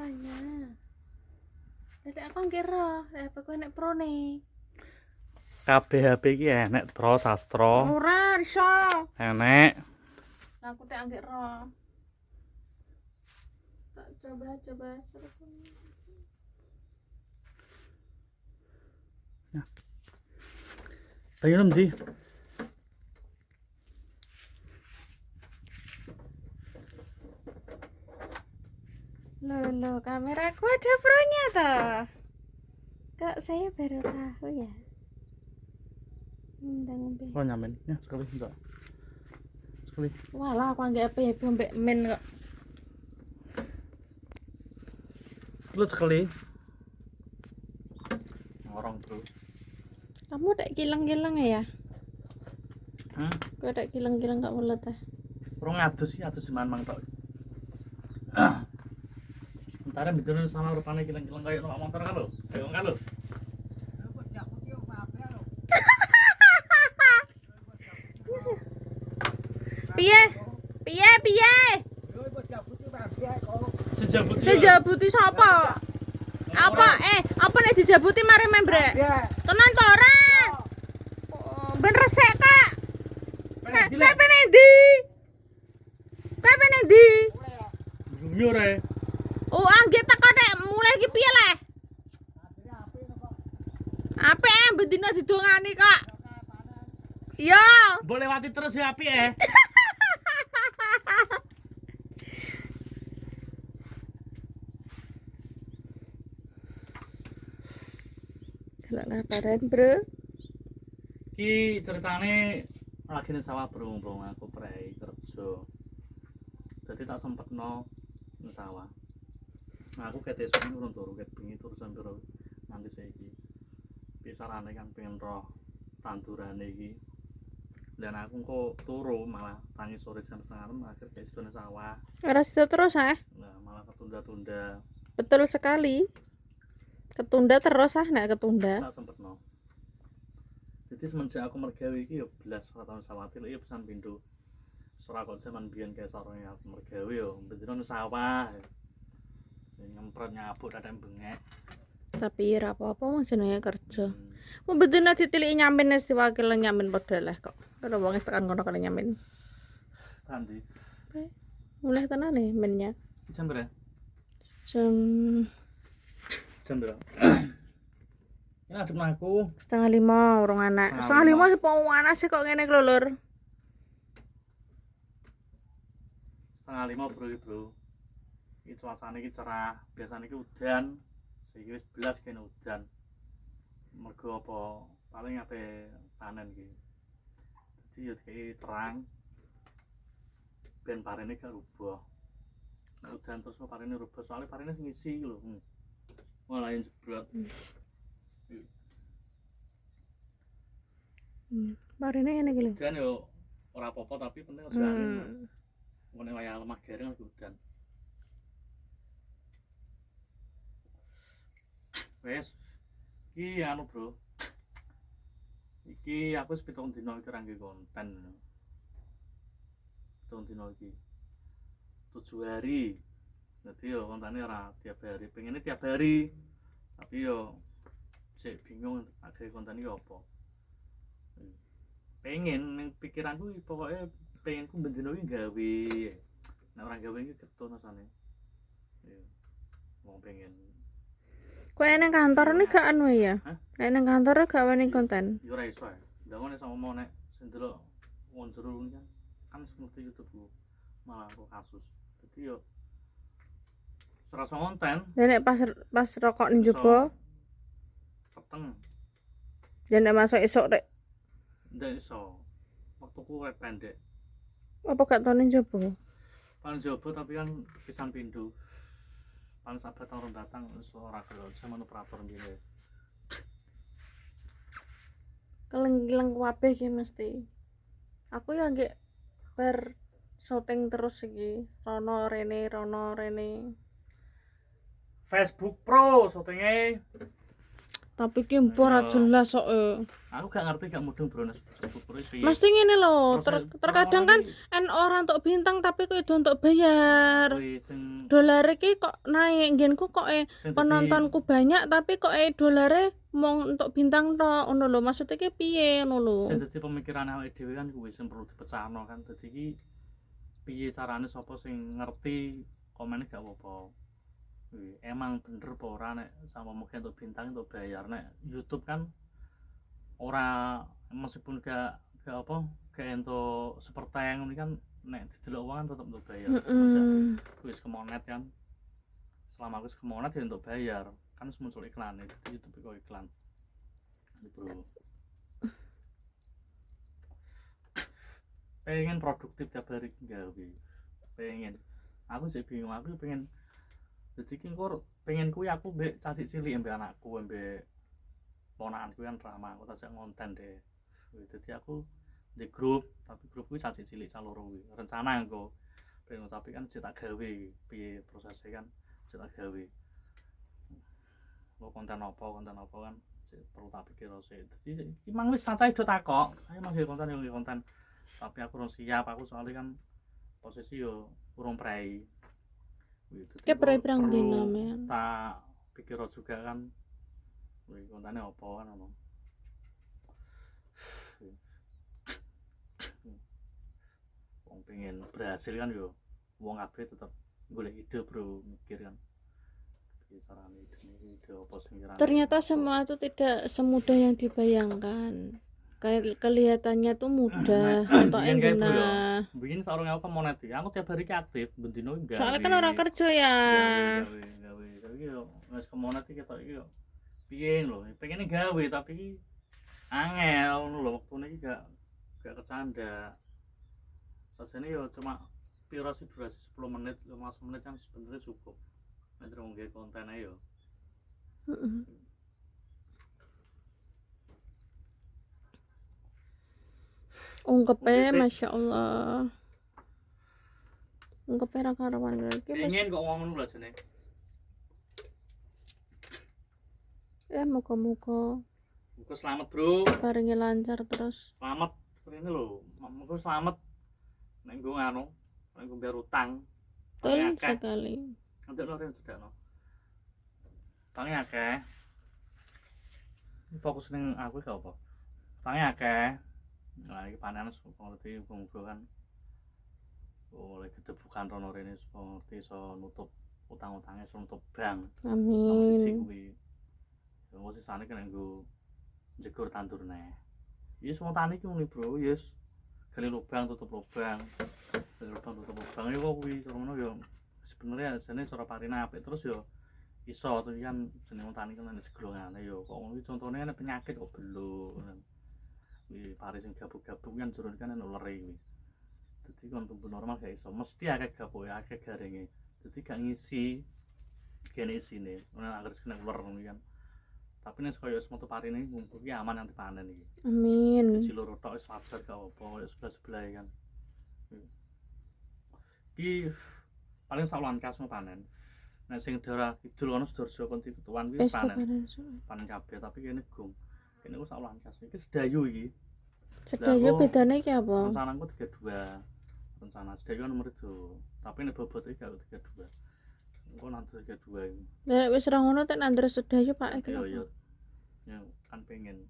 makanya. Dadi aku ngira, HP ku nek Pro nih. Kabeh HP iki enek Tro Sastro. Ora iso. Enek. Nah, aku tak ngira. Tak coba seru. Ayo ndi? Loh, kameraku ada Pro-nya toh. Kok saya baru tahu ya. Ngombe. Oh nyamen. Ya, sekali enggak. Sekali. Walah, aku anggap HP mbek men kok. Lu sekali. Ngorong, Bro. Kamu tak kilang-kilang ya? Kok tak kilang-kilang gak welet teh. Urung adus sih, adus mang tok. Entar bicara sama rupane kilang-kilang kayak numpak motor kan lho. Ayo kan lho. Piye? Sejabuti sapa? Apa nek dijabuti mari membrek? Tenan to ora? Ben resik, Kak. Pepe nendi? Yo re. Oh, anggit teko nek mulai iki piye le? Ape bendina didongani kok. Iya. Mbok lewati terus ya apik ya. Delok ngabaran, Bro. Ki ceritane lagi ning sawah Bro, aku prei kerja. Dadi tak sempetno ning sawah. Nah, aku ketesane urung turu, ket bengi turu sampeyan nganti saiki. Pisarane kan pengen roh tandurane iki. Dan aku kok turu malah tangi sore jam 5:30 akhir ke istune sawah. Ora sida terus ah. Nah, malah ketunda-tunda. Betul sekali. Ketunda terus ah nek ketunda. Tak sempetno. Jadi semenjak aku mergawe iki yo belas ora tau sawati lho pesan pindho. Ora kok jaman biyen kae sarane aku mergawe yo bendino nang sawah. Nyemprot nyabuk dadak bengek. Tapi ora apa-apa wong jenenge kerja. Wong bedene ditiliki nyamin wis diwakil nyamin padha leh kok. Ora wong wis tekan kono kene nyamin. Tandi. Mulai tenane mennya. Jam berapa? Jam berapa? Ini adem aku 4:30 urung anak. 5:30 sepong anak sih kok ngene lho, Lur. 4:30 bro. Iki cuacane iki cerah, biasane iki udan. Saiki wis belas kene udan. Mergo apa? Paling ape panen iki. Dadi yo iki terang. Ben parene gak rubah. Nek udan terus parene rubah, soalnya parene ngisi iki lho. Malah jebrot. Parene ngene iki lho. Udan yo ora apa-apa tapi penting harus angin. Ngene wayah lemah garing udan. Wes, iki anu bro. Iki aku wis 7 dina iki ra nggih konten. 7 dina iki. 7 hari. Dadi yo kontane ora tiap hari, pengene tiap hari. Tapi yo sik bingung agak konten iki apa. Pengen ning pikiranku pokoknya pengenku bendino iki gawe. Nek ora gawe iki ketun asane. Yo. Wong pengen Kok nang kantor ini gak anu ya? Nek nang kantor gak wani konten. Yo ora iso. Ndangone sama mau nek sing delok wong jero kan seperti YouTube malah kok kasus. Dadi yo serasa konten. Dan nek pas rokok ning jaba peteng. Dan nek masuk esuk rek. Ndak iso. Waktuku wis pendek. Apa gak tau ning jaba? Paling jaba tapi kan pisan pindho. Paling sabat tahun datang wis ora gelem sama operator ngene. Keleng-keleng kabeh iki mesti. Aku ya nggih bar syuting terus iki. Rono rene. Facebook Pro syutinge. Tapi ki ora jelas kok. Aku gak ngerti gak mudeng bro nek strukture piye. Mesti ngene lho, Terus terkadang kan orang untuk bintang tapi kok itu untuk bayar. kuwi sing Dolar iki kok naik, nggenku kok penontonku banyak tapi kok dolare mung untuk bintang tok ngono lho. Maksudnya ki piye ngono lho. sing dadi pemikiran awake dhewe kan kuwi sing perlu dipecahno kan. Dadi iki piye carane sapa sing ngerti komene gak apa-apa. Emang bener apa ora nek sama mungkin untuk bintang untuk bayar nek YouTube kan ora meskipun gak apa gak entuk seperti ngono kan nek didelok wong kan tetep untuk bayar. Wis kemonet kan. Selama wis kemonet ya untuk bayar. Kan wis muncul iklan jadi YouTube kok iklan. Bro. Pengen produktif tiap hari gawe. Pengen. Aku sih bingung, aku pengen jadi kok pengen kuwi aku mbek cacik cilik mbek anakku mbek ponakanku kan ramah aku tak ngonten deh. Jadi aku di grup tapi grup kuwi cacik cilik caloro kuwi. Rencana engko pengen tapi kan cetak gawe piye prosesnya kan cetak gawe. Lo konten apa kan perlu tak pikir sih. Jadi emang wis sancai do takok. Ayo Mas konten tapi aku urung siap aku soalnya kan posisi yo urung prei. Ki pirang dina men. Tak pikir juga kan kuwi kontane apa kan ono. Wong pengen berhasil kan yo wong kabeh tetep golek ide bro mikir kan. Carane ide apa sing Ternyata semua itu tidak semudah yang dibayangkan. Kelihatannya tuh mudah atau enak. Begini seorang aku monet ya. Aku tiap hari aktif, bendino enggak. Soalnya kan orang kerja ya. Gawe. Tapi yo wis kemonet iki ketok iki yo. Piye lho, pengen gawe tapi angel ngono lho, wektune iki gak kecanda. Sajane yo cuma piro sih durasi 10 menit, 15 menit kan sebenarnya cukup. Nek wong gawe konten ae yo. Ungkepe Masya Allah. Ungkepe ra karuan lagi. Pengen kok ngomong ngono lho jane. Ya muga-muga. Muga selamat, Bro. Paringi lancar terus. Selamat rene lho. Muga selamat nek nggo anu, nek nggo bayar utang. Betul sekali. Nanti lho rene sedakno. Tangi akeh. Fokus ning aku gak apa. Tangi akeh. Nah iki panen seperti muga kan oleh kedebukan rono rene seperti iso nutup utang-utangnya iso nutup bank. Amin. Kuwi. Wong sisane kena nggo jegur tandur neh. Yes wong tani ki ngene bro, yes. Gali lubang tutup lubang. Gali lubang tutup lubang yo kuwi ngono yo. Sebenarnya jane cara parina apik terus yo iso to kan jeneng wong tani kan ana seglongane yo. Kok ngono iki contone ana penyakit kok beluk. Iki pari sing gabuk-gabuk kan jero kan ana uler iki. Dadi kon tumbuh normal gak iso, mesti akeh gapuke, akeh garenge. Dadi gak ngisi kene isine. Ora anggere kena uler ngono kan. Tapi nek koyo semoto parine ngumpul ki aman nanti panen iki. Amin. Siji loro tok wis wajar gak apa, koyo sebelah-sebelah kan. Iki paling saluan kas panen. Nek sing daerah kidul ono Sidoarjo kon Tituan kuwi panen. Panen kabeh tapi kene gum. Kene ku saluan kas. Iki sedayu iki. Sedayu bedane iki apa? Rencanaku 32. Rencana sedayu nomor 2. Tapi nek bobot iki gak 32. Engko nanti 32 iki. Nek wis ra ngono tek nandur sedayu Pak. Yo. Ya kan pengen.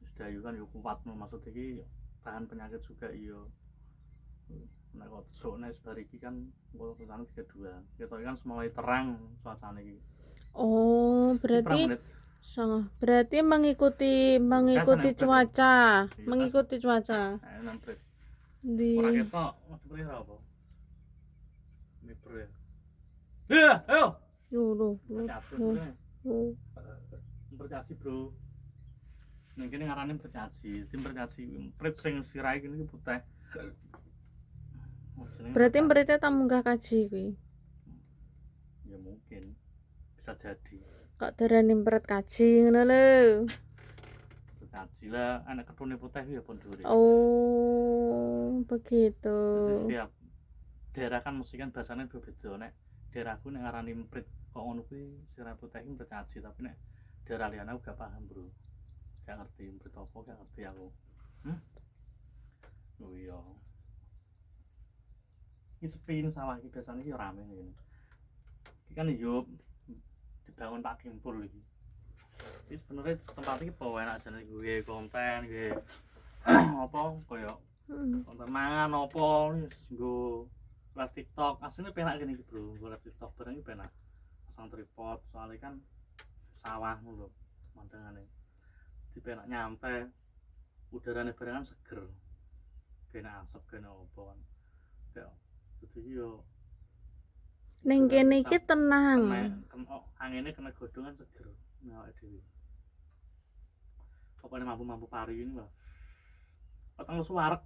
Sedayu kan yo kuat maksud iki tahan penyakit juga iya. Nek kok sone sebar iki kan engko rencana 32. Ketok kan mulai terang cuacane iki. Oh, berarti mengikuti cuaca, mengikuti cuaca. Di ora ketok, sebenarnya apa? Mikro ya. Ya, ayo. Yo. Berkasi, Bro. Ning kene ngarane berkasi, tim berkasi. Prit sing sirahe iki putih. Berarti berita tak munggah kaji kuwi. Ya mungkin bisa jadi. Kok darani pret kaji ngono lho. Kaji lah, anak ketune putih ya pun dure. Oh, begitu. Setiap daerah kan mesti kan bahasane beda. Nek daerahku nek ngarani prit kok ngono kuwi sirah putih iki bercaci tapi nek daerah liyane aku gak paham bro gak ngerti berita apa gak ngerti aku oh iya ini sepi ini sawah ini biasanya ini rame ini kan yo dibangun Pak Kimpul iki ini sebenarnya tempat ini bawa enak aja gue konten gue apa koyo konten mangan apa gue live TikTok aslinya penak gini bro gue live TikTok barang ini penak pasang tripod soalnya kan sawah mulu mandangannya di penak nyampe udaranya barangan seger kena asap kena apa kan kayak jadi yo Ning kene iki tenang. anginnya kena godongan seger nah dewi pokoknya mampu pari ini lah potong suarek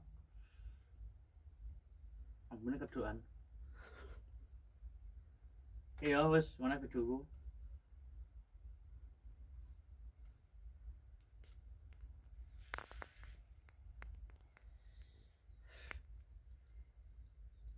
ambilnya kedoan iya wes mana videoku